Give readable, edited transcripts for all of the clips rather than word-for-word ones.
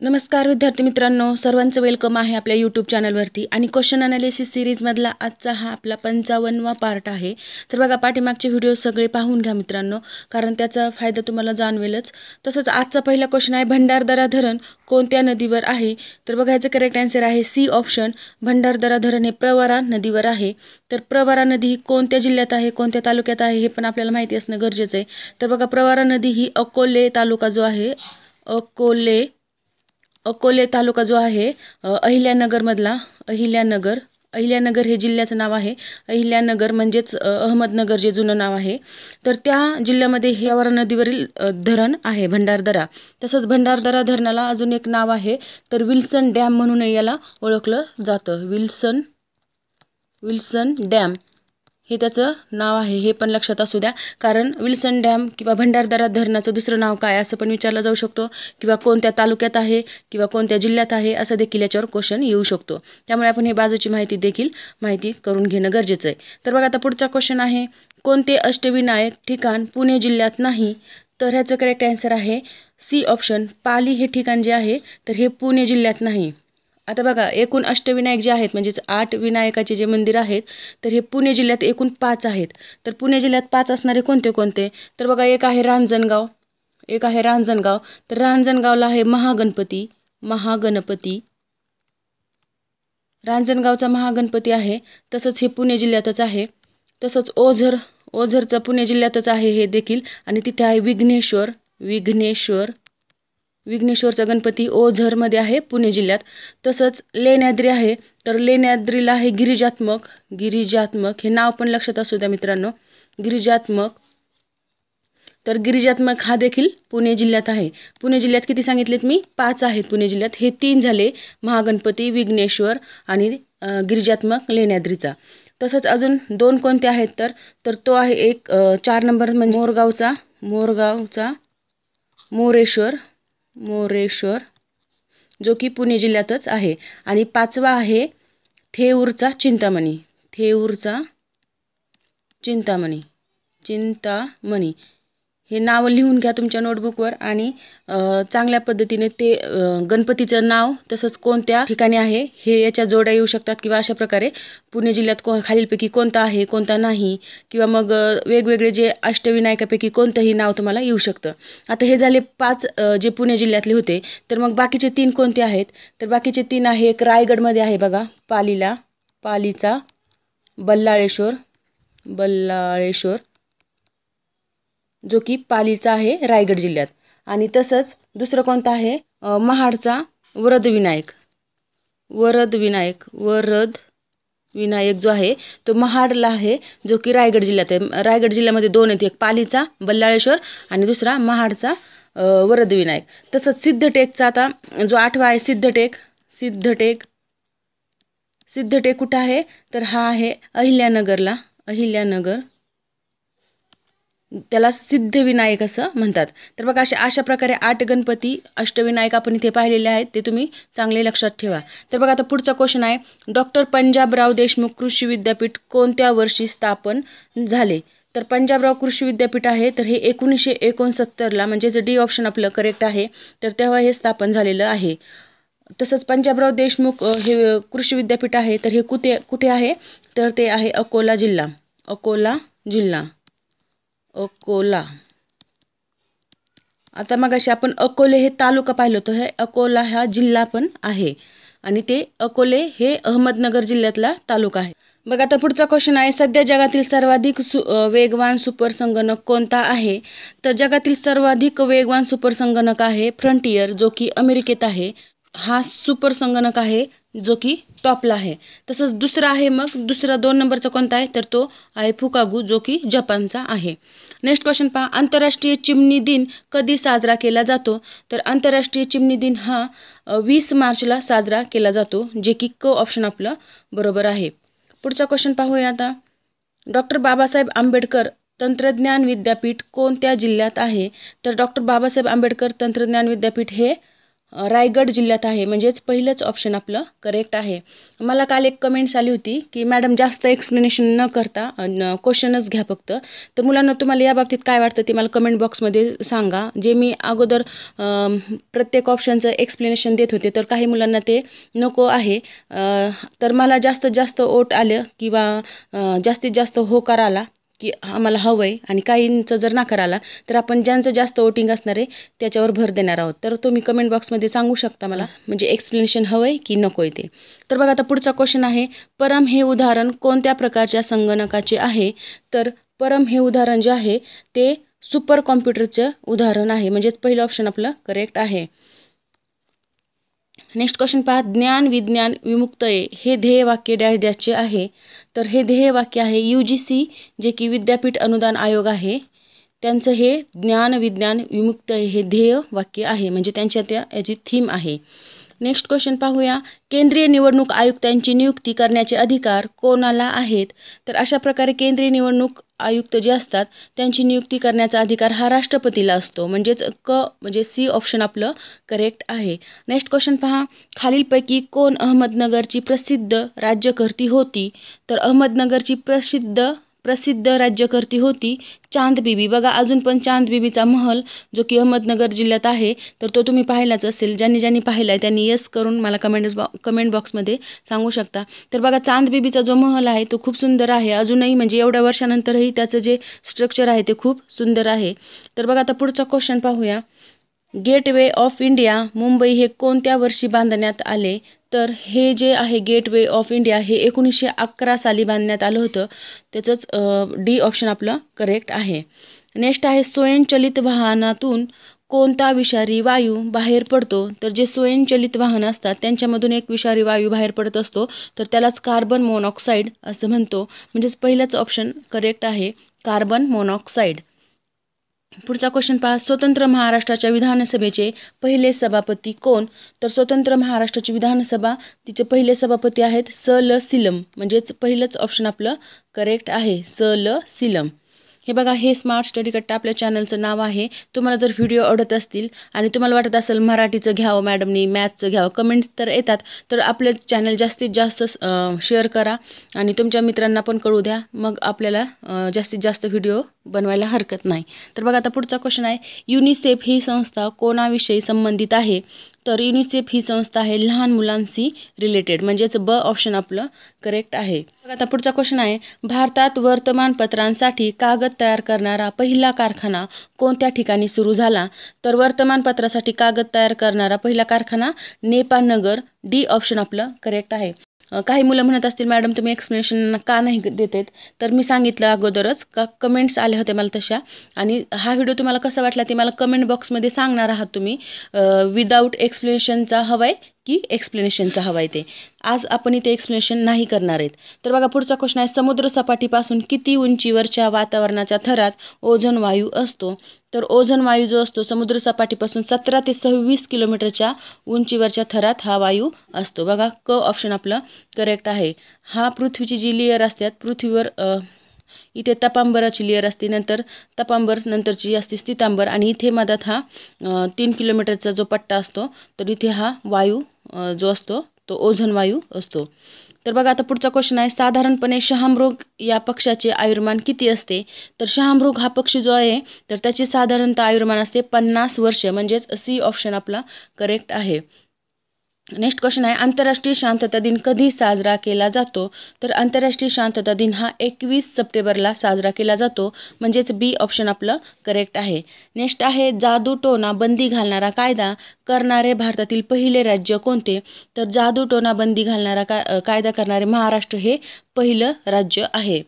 नमस्कार विद्यार्थी मित्रांनो, सर्वांचं वेलकम आहे आपल्या यूट्यूब चॅनलवरती. आणि क्वेश्चन ॲनालिसिस सिरीजमधला आजचा हा आपला 55वा पार्ट आहे. तर बघा, पाठीमागचे व्हिडिओ सगळे पाहून घ्या मित्रांनो, कारण त्याचा फायदा तुम्हाला जाणवेलच. तसंच आजचा पहिला क्वेश्चन आहे, भंडारदरा धरण कोणत्या नदीवर आहे? तर बघा, याचं करेक्ट आन्सर आहे सी ऑप्शन. भंडारदरा धरण हे प्रवरा नदीवर आहे. तर प्रवरा नदी ही कोणत्या जिल्ह्यात आहे, कोणत्या तालुक्यात आहे हे पण आपल्याला माहिती असणं गरजेचं आहे. तर बघा, प्रवरा नदी ही अकोले तालुका जो आहे, अकोले तालुका जो आहे, अहिल्यानगरमधला अहिल्यानगर हे जिल्ह्याचं नाव आहे. अहिल्यानगर म्हणजेच अहमदनगर जे जुनं नाव आहे. तर त्या जिल्ह्यामध्ये हे प्रवरा नदीवरील धरण आहे भंडारदरा. तसंच भंडारदरा धरणाला अजून एक नाव आहे, तर विल्सन डॅम म्हणूनही याला ओळखलं जातं. विल्सन डॅम हे त्याचं नाव आहे, हे पण लक्षात असू द्या. कारण विल्सन डॅम किंवा भंडारदरा धरणाचं दुसरं नाव काय असं पण विचारलं जाऊ शकतो, किंवा कोणत्या तालुक्यात आहे किंवा कोणत्या जिल्ह्यात आहे असं देखील याच्यावर क्वेश्चन येऊ शकतो. त्यामुळे आपण हे बाजूची माहिती करून घेणं गरजेचं आहे. तर बघा, आता पुढचा क्वेश्चन आहे, कोणते अष्टविनायक ठिकाण पुणे जिल्ह्यात नाही? तर ह्याचं करेक्ट आन्सर आहे सी ऑप्शन. पाली हे ठिकाण जे आहे तर हे पुणे जिल्ह्यात नाही. आता बघा, एकूण अष्टविनायक जे आहेत म्हणजेच 8 विनायकाचे जे मंदिर आहेत तर हे पुणे जिल्ह्यात एकूण 5 आहेत. तर पुणे जिल्ह्यात 5 असणारे कोणते कोणते? तर बघा, एक आहे रांजणगाव. तर रांजणगावला आहे महागणपती. रांजणगावचा महागणपती आहे. तसंच हे पुणे जिल्ह्यातच आहे. तसंच ओझरचं पुणे जिल्ह्यातच आहे हे देखील. आणि तिथे आहे विघ्नेश्वरचा गणपती ओझरमध्ये आहे पुणे जिल्ह्यात. तसंच लेण्याद्री आहे. तर लेण्याद्रीला आहे गिरिजात्मक हे नाव पण लक्षात असू द्या मित्रांनो, गिरिजात्मक. तर गिरिजात्मक हा देखील पुणे जिल्ह्यात आहे. पुणे जिल्ह्यात किती सांगितलेत मी? 5 आहेत पुणे जिल्ह्यात. हे 3 झाले, महागणपती, विघ्नेश्वर आणि गिरिजात्मक लेण्याद्रीचा. तसंच अजून 2 कोणते आहेत? तर तो आहे एक 4 नंबर म्हणजे मोरगावचा मोरेश्वर जो की पुणे जिल्ह्यातच आहे. आणि 5वा आहे थेऊरचा चिंतामणी. हे नाव लिहून घ्या तुमच्या नोटबुकवर आणि चांगल्या पद्धतीने ते गणपतीचं नाव तसंच कोणत्या ठिकाणी आहे हे याच्या जोड्या येऊ शकतात, किंवा अशा प्रकारे पुणे जिल्ह्यात खालीलपैकी कोणता आहे कोणता नाही, किंवा मग वेगवेगळे जे अष्टविनायकापैकी कोणतंही नाव तुम्हाला येऊ शकतं. आता हे झाले 5 जे पुणे जिल्ह्यातले होते. तर मग बाकीचे 3 कोणते आहेत? तर बाकीचे 3 आहे, एक रायगडमध्ये आहे बघा, पालीचा बल्लाळेश्वर जो की पालीचा आहे रायगड जिल्ह्यात. आणि तसंच दुसरं कोणतं आहे? महाडचा वरदविनायक जो आहे तो महाडला आहे, जो की रायगड जिल्ह्यात आहे. रायगड जिल्ह्यामध्ये 2 आहेत, एक पालीचा बल्लाळेश्वर आणि दुसरा महाडचा वरदविनायक. तसंच सिद्धटेकचा आता जो 8वा आहे सिद्धटेक कुठं आहे? तर हा आहे अहिल्यानगर. त्याला सिद्धविनायक असं म्हणतात. तर बघा, अशा प्रकारे 8 गणपती अष्टविनायक आपण इथे पाहिलेले आहेत, ते तुम्ही चांगले लक्षात ठेवा. तर बघा, आता पुढचा क्वेश्चन आहे, डॉक्टर पंजाबराव देशमुख कृषी विद्यापीठ कोणत्या वर्षी स्थापन झाले? तर पंजाबराव कृषी विद्यापीठ आहे तर हे 1969ला, म्हणजेच डी ऑप्शन आपलं करेक्ट आहे. तर तेव्हा हे स्थापन झालेलं आहे. तसंच पंजाबराव देशमुख हे कृषी विद्यापीठ आहे तर हे कुठे आहे? तर ते आहे अकोला जिल्हा. आता मग आपण अकोले हे तालुका पाहिलं होतं, हे अकोला हा जिल्हा पण आहे. आणि ते अकोले हे अहमदनगर जिल्ह्यातला तालुका आहे. बघा, आता पुढचा क्वेश्चन आहे, सध्या जगातील सर्वाधिक वेगवान सुपर संगणक कोणता आहे? तर जगातील सर्वाधिक वेगवान सुपर संगणक आहे फ्रंटियर, जो की अमेरिकेत आहे. हा सुपर संगणक आहे जो की टॉपला आहे. तसंच दुसरा आहे, मग दुसरा 2 नंबरचा कोणता आहे? तर तो आहे फुकागू, जो की जपानचा आहे. नेक्स्ट क्वेश्चन पहा, आंतरराष्ट्रीय चिमणी दिन कधी साजरा केला जातो? तर आंतरराष्ट्रीय चिमणी दिन हा 20 मार्चला साजरा केला जातो, जे की क ऑप्शन आपलं बरोबर आहे. पुढचा क्वेश्चन पाहूया आता, डॉक्टर बाबासाहेब आंबेडकर तंत्रज्ञान विद्यापीठ कोणत्या जिल्ह्यात आहे? तर डॉक्टर बाबासाहेब आंबेडकर तंत्रज्ञान विद्यापीठ हे रायगड जिल्ह्यात आहे. म्हणजेच पहिलंच ऑप्शन आपलं करेक्ट आहे. मला काल एक कमेंट्स आली होती की मॅडम जास्त एक्सप्लेनेशन न करता क्वेश्चनच घ्या फक्त. तर मुलांना तुम्हाला या बाबतीत काय वाटतं ते मला कमेंट बॉक्समध्ये सांगा. जे मी अगोदर प्रत्येक ऑप्शनचं एक्सप्लेनेशन देत होते तर काही मुलांना ते नको आहे. तर मला जास्तीत जास्त ओट आलं किंवा जास्तीत जास्त होकार आला की आम्हाला हवं आहे आणि काहींचं जर नाकार आला तर आपण ज्यांचं जास्त वोटिंग असणार आहे त्याच्यावर भर देणार आहोत. तर तुम्ही कमेंट बॉक्समध्ये सांगू शकता मला म्हणजे एक्सप्लेनेशन हवं आहे की नको आहे ते. तर बघा आता पुढचा क्वेश्चन आहे, परम हे उदाहरण कोणत्या प्रकारच्या संगणकाचे आहे? तर परम हे उदाहरण जे आहे ते सुपर कॉम्प्युटरचं उदाहरण आहे. म्हणजेच पहिलं ऑप्शन आपलं करेक्ट आहे. नेक्स्ट क्वेश्चन पहा, ज्ञान विज्ञान विमुक्तये हे ध्येयवाक्य डॅश डॅशचे आहे? तर हे ध्येयवाक्य आहे UGC जे की विद्यापीठ अनुदान आयोग आहे त्यांचं हे ज्ञान विज्ञान विमुक्तये हे ध्येय वाक्य आहे. म्हणजे त्यांच्या याची थीम आहे. नेक्स्ट क्वेश्चन पाहूया, केंद्रीय निवडणूक आयुक्तांची नियुक्ती करण्याचे अधिकार कोणाला आहेत? तर अशा प्रकारे केंद्रीय निवडणूक आयुक्त जे असतात त्यांची नियुक्ती करण्याचा अधिकार हा राष्ट्रपतीला असतो. म्हणजेच म्हणजे C ऑप्शन आपलं करेक्ट आहे. नेक्स्ट क्वेश्चन पहा, खालीलपैकी कोण अहमदनगरची प्रसिद्ध राज्यकर्ती होती? तर अहमदनगरची प्रसिद्ध राज्यकर्ती होती चांद बीबी. बघा अजून पण चांद बीबीचा महल जो की अहमदनगर जिल्ह्यात आहे तर तो तुम्ही पाहिलाच असेल. ज्यांनी पाहिला आहे त्यांनी येस करून मला कमेंट बॉक्समध्ये सांगू शकता. तर बघा चांद बीबीचा जो महल आहे तो खूप सुंदर आहे. अजूनही म्हणजे एवढ्या वर्षानंतरही त्याचं जे स्ट्रक्चर आहे ते खूप सुंदर आहे. तर बघा आता पुढचा क्वेश्चन पाहूया, गेटवे ऑफ इंडिया मुंबई हे कोणत्या वर्षी बांधण्यात आले? तर हे जे आहे गेटवे ऑफ इंडिया हे 1911 साली बांधण्यात आलं होतं. त्याचंच D ऑप्शन आपलं करेक्ट आहे. नेक्स्ट आहे, स्वयंचलित वाहनातून कोणता विषारी वायू बाहेर पडतो? तर जे स्वयंचलित वाहन असतात त्यांच्यामधून एक विषारी वायू बाहेर पडत असतो तर त्यालाच कार्बन मोनॉक्साईड असं म्हणतो. म्हणजेच पहिलंच ऑप्शन करेक्ट आहे, कार्बन मोनॉक्साईड. पुढचा क्वेश्चन पहा, स्वतंत्र महाराष्ट्राच्या विधानसभेचे पहिले सभापती कोण? तर स्वतंत्र महाराष्ट्राची विधानसभा तिचे पहिले सभापती आहेत स.ल. सीलम. म्हणजेच पहिलंच ऑप्शन आपलं करेक्ट आहे, स.ल. सीलम. हे बघा हे स्मार्ट स्टडी कट्टा आपल्या चॅनलचं नाव आहे. तुम्हाला जर व्हिडिओ आवडत असतील आणि तुम्हाला वाटत असेल मराठीचं घ्यावं मॅडमनी, मॅथ्सचं घ्यावं, कमेंट्स तर येतात, तर आपलं चॅनल जास्तीत जास्त शेअर करा आणि तुमच्या मित्रांना पण कळू द्या. मग आपल्याला जास्तीत जास्त व्हिडिओ बनवायला हरकत नाही. तर बघा आता पुढचा क्वेश्चन आहे, युनिसेफ ही संस्था कोणाविषयी संबंधित आहे? तर युनिसेफ ही संस्था आहे लहान मुलांशी रिलेटेड. म्हणजेच ब ऑप्शन आपलं करेक्ट आहे. बघा आता पुढचा क्वेश्चन आहे, भारतात वर्तमानपत्रांसाठी कागद तयार करणारा पहिला कारखाना कोणत्या ठिकाणी सुरू झाला? तर वर्तमानपत्रासाठी कागद तयार करणारा पहिला कारखाना नेपाळनगर. D ऑप्शन आपलं करेक्ट आहे. काही मुलं म्हणत असतील मॅडम तुम्ही एक्सप्लेनेशन का नाही देत आहेत? तर मी सांगितलं अगोदरच का कमेंट्स आल्या होत्या मला तशा. आणि हा व्हिडिओ तुम्हाला कसा वाटला ते मला कमेंट बॉक्समध्ये सांगणार आहात तुम्ही. विदाऊट एक्सप्लेनेशनचा हवा आहे की एक्सप्लेनेशनचा हवा आहे ते. आज आपण इथे एक्सप्लेनेशन नाही करणार आहेत. तर बघा पुढचा क्वेश्चन आहे, समुद्र सपाटीपासून किती उंचीवरच्या वातावरणाच्या थरात ओझोन वायू असतो? तर ओझोन वायू जो असतो समुद्र सपाटीपासून 17 ते 26 किलोमीटरच्या उंचीवरच्या थरात हा वायू असतो. बघा क ऑप्शन आपलं करेक्ट आहे. हा पृथ्वीची जी लेयर असतात पृथ्वीवर इथे तपांबराची लेयर असते, नंतर तपांबर नंतरची असते स्थितांबर आणि इथे मधात हा 3 किलोमीटरचा जो पट्टा असतो तर इथे हा वायू जो असतो तो ओझोन वायू असतो. तर बघा आता पुढचा क्वेश्चन आहे, साधारणपणे शहामृग या पक्षाचे आयुर्मान किती असते? तर शहामृग हा पक्षी जो आहे तर त्याचे साधारणतः आयुर्मान असते 50 वर्ष. म्हणजेच C ऑप्शन आपला करेक्ट आहे. नेक्स्ट क्वेश्चन आहे, आंतरराष्ट्रीय शांतता दिन कधी साजरा केला जातो? तर आंतरराष्ट्रीय शांतता दिन हा 21 सप्टेंबरला साजरा केला जातो. म्हणजेच B ऑप्शन आपलं करेक्ट आहे. नेक्स्ट आहे, जादूटोणा बंदी घालणारा कायदा करणारे भारतातील पहिले राज्य कोणते? तर जादूटोणा बंदी घालणारा कायदा करणारे महाराष्ट्र हे पहिलं राज्य आहे.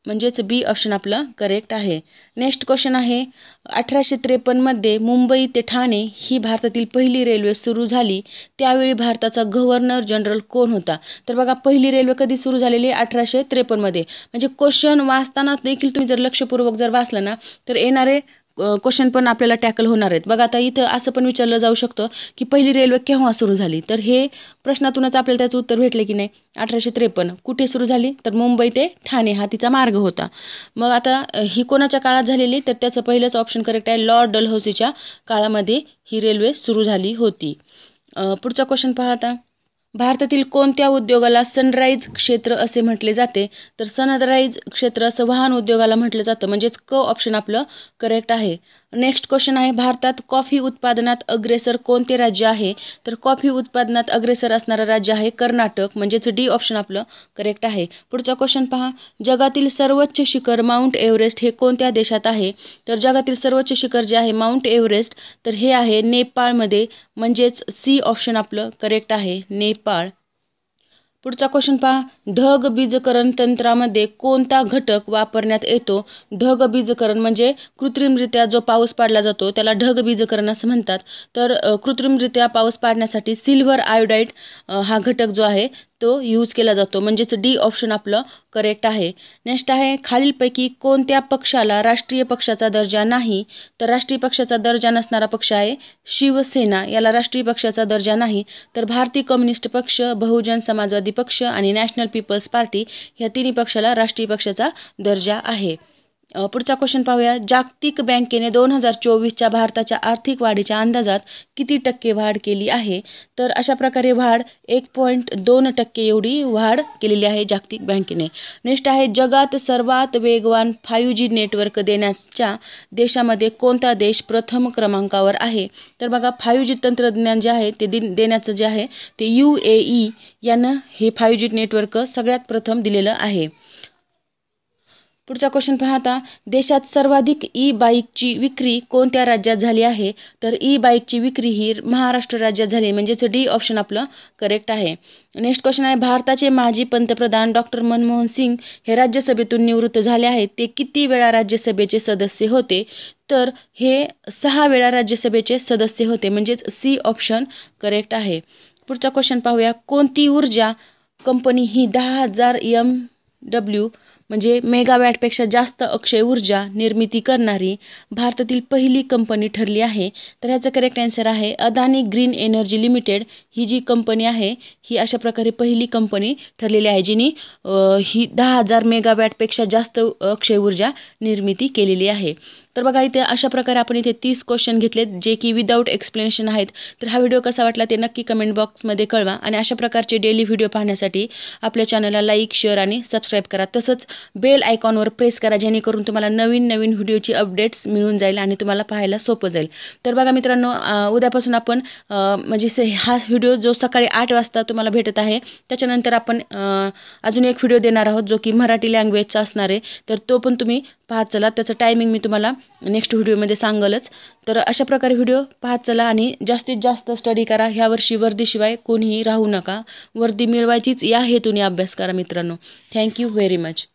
म्हणजेच B ऑप्शन आपलं करेक्ट आहे. नेक्स्ट क्वेश्चन आहे, 1853 मुंबई ते ठाणे ही भारतातील पहिली रेल्वे सुरू झाली त्यावेळी भारताचा गव्हर्नर जनरल कोण होता? तर बघा पहिली रेल्वे कधी सुरू झालेली? 1853 म्हणजे क्वेश्चन वाचताना देखील तुम्ही जर लक्षपूर्वक जर वाचलं ना तर येणारे क्वेश्चन पण आपल्याला टॅकल होणार आहेत. बघा आता इथं असं पण विचारलं जाऊ शकतं की पहिली रेल्वे केव्हा सुरू झाली, तर हे प्रश्नातूनच आपल्याला त्याचं उत्तर भेटले की नाही. 1853. कुठे सुरू झाली, तर मुंबई ते ठाणे हा तिचा मार्ग होता. मग आता ही कोणाच्या काळात झालेली, तर त्याचं पहिलंच ऑप्शन करेक्ट आहे, लॉर्ड डलहौसीच्या काळामध्ये ही रेल्वे सुरू झाली होती. पुढचा क्वेश्चन पहा आता. भारतातील कोणत्या उद्योगाला सनराईज क्षेत्र असे म्हटले जाते, तर सनराईज क्षेत्र असं वाहन उद्योगाला म्हटलं जातं, म्हणजेच क ऑप्शन आपलं करेक्ट आहे. नेक्स्ट क्वेश्चन आहे, भारतात कॉफी उत्पादनात अग्रेसर कोणते राज्य आहे, तर कॉफी उत्पादनात अग्रेसर असणारं राज्य आहे कर्नाटक, म्हणजेच डी ऑप्शन आपलं करेक्ट आहे. पुढचा क्वेश्चन पहा, जगातील सर्वोच्च शिखर माउंट एव्हरेस्ट हे कोणत्या देशात आहे, तर जगातील सर्वोच्च शिखर जे आहे माउंट एव्हरेस्ट, तर हे आहे नेपाळमध्ये, म्हणजेच सी ऑप्शन आपलं करेक्ट आहे, नेपाळ. पुढचा क्वेश्चन पहा, ढग बीजकरण तंत्रामध्ये कोणता घटक वापरण्यात येतो. ढग बीजकरण म्हणजे कृत्रिमरित्या जो पाऊस पाडला जातो त्याला ढग बीजकरण असं म्हणतात. तर कृत्रिमरित्या पाऊस पाडण्यासाठी सिल्वर आयोडाईड हा घटक जो आहे तो यूज केला जातो, म्हणजेच डी ऑप्शन आपलं करेक्ट आहे. नेक्स्ट आहे, खालीलपैकी कोणत्या पक्षाला राष्ट्रीय पक्षाचा दर्जा नाही, तर राष्ट्रीय पक्षाचा दर्जा नसणारा पक्ष आहे शिवसेना, याला राष्ट्रीय पक्षाचा दर्जा नाही. तर भारतीय कम्युनिस्ट पक्ष, बहुजन समाजवादी पक्ष आणि नॅशनल पीपल्स पार्टी ह्या तिन्ही पक्षाला राष्ट्रीय पक्षाचा दर्जा आहे. पुढचा क्वेश्चन पाहूया, जागतिक बँकेने 2024च्या भारताच्या आर्थिक वाढीच्या अंदाजात किती टक्के वाढ केली आहे, तर अशा प्रकारे वाढ 1.2% एवढी वाढ केलेली आहे जागतिक बँकेने. नेक्स्ट आहे, जगात सर्वात वेगवान 5G नेटवर्क देण्याच्या देशामध्ये कोणता देश प्रथम क्रमांकावर आहे, तर बघा 5G तंत्रज्ञान जे आहे ते देण्याचं जे आहे ते UAE यानं हे 5G नेटवर्क सगळ्यात प्रथम दिलेलं आहे. पुढचा क्वेश्चन पाहता, देशात सर्वाधिक ई बाईकची विक्री कोणत्या राज्यात झाली आहे, तर ई बाईकची विक्री ही महाराष्ट्र राज्यात झाली, म्हणजेच डी ऑप्शन आपलं करेक्ट आहे. नेक्स्ट क्वेश्चन आहे, भारताचे माजी पंतप्रधान डॉक्टर मनमोहन सिंग हे राज्यसभेतून निवृत्त झाले आहेत, ते किती वेळा राज्यसभेचे सदस्य होते, तर हे 6 वेळा राज्यसभेचे सदस्य होते, म्हणजेच सी ऑप्शन करेक्ट आहे. पुढचा क्वेश्चन पाहूया, कोणती ऊर्जा कंपनी ही 10,000 MW म्हणजे मेगावॅटपेक्षा जास्त अक्षय ऊर्जा निर्मिती करणारी भारतातील पहिली कंपनी ठरली आहे, तर ह्याचं करेक्ट आन्सर आहे अदानी ग्रीन एनर्जी लिमिटेड. ही जी कंपनी आहे ही अशा प्रकारे पहिली कंपनी ठरलेली आहे जिनी ही 10,000 मेगावॅटपेक्षा जास्त अक्षय ऊर्जा निर्मिती केलेली आहे. तर बघा इथे अशा प्रकारे आपण इथे 30 क्वेश्चन घेतलेत जे की विदाऊट एक्सप्लेनेशन आहेत. तर हा व्हिडिओ कसा वाटला ते नक्की कमेंट बॉक्समध्ये कळवा आणि अशा प्रकारचे डेली व्हिडिओ पाहण्यासाठी आपल्या चॅनलला लाईक, शेअर आणि सबस्क्राईब करा. तसंच बेल आयकॉनवर प्रेस करा जेणेकरून तुम्हाला नवीन नवीन व्हिडिओची अपडेट्स मिळून जाईल आणि तुम्हाला पाहायला सोपं जाईल. तर बघा मित्रांनो, उद्यापासून आपण म्हणजे हा व्हिडिओ जो सकाळी 8 वाजता तुम्हाला भेटत आहे त्याच्यानंतर आपण अजून एक व्हिडिओ देणार आहोत जो की मराठी लँग्वेजचा असणार आहे. तर तो पण तुम्ही पाहत चला, त्याचं टायमिंग मी तुम्हाला नेक्स्ट व्हिडिओमध्ये सांगलच. तर अशा प्रकारे व्हिडिओ पाहत चला आणि जास्तीत जास्त स्टडी करा. ह्या वर्षी वर्दीशिवाय कोणीही राहू नका, वर्दी मिळवायचीच या हेतूने अभ्यास करा मित्रांनो. Thank you very much.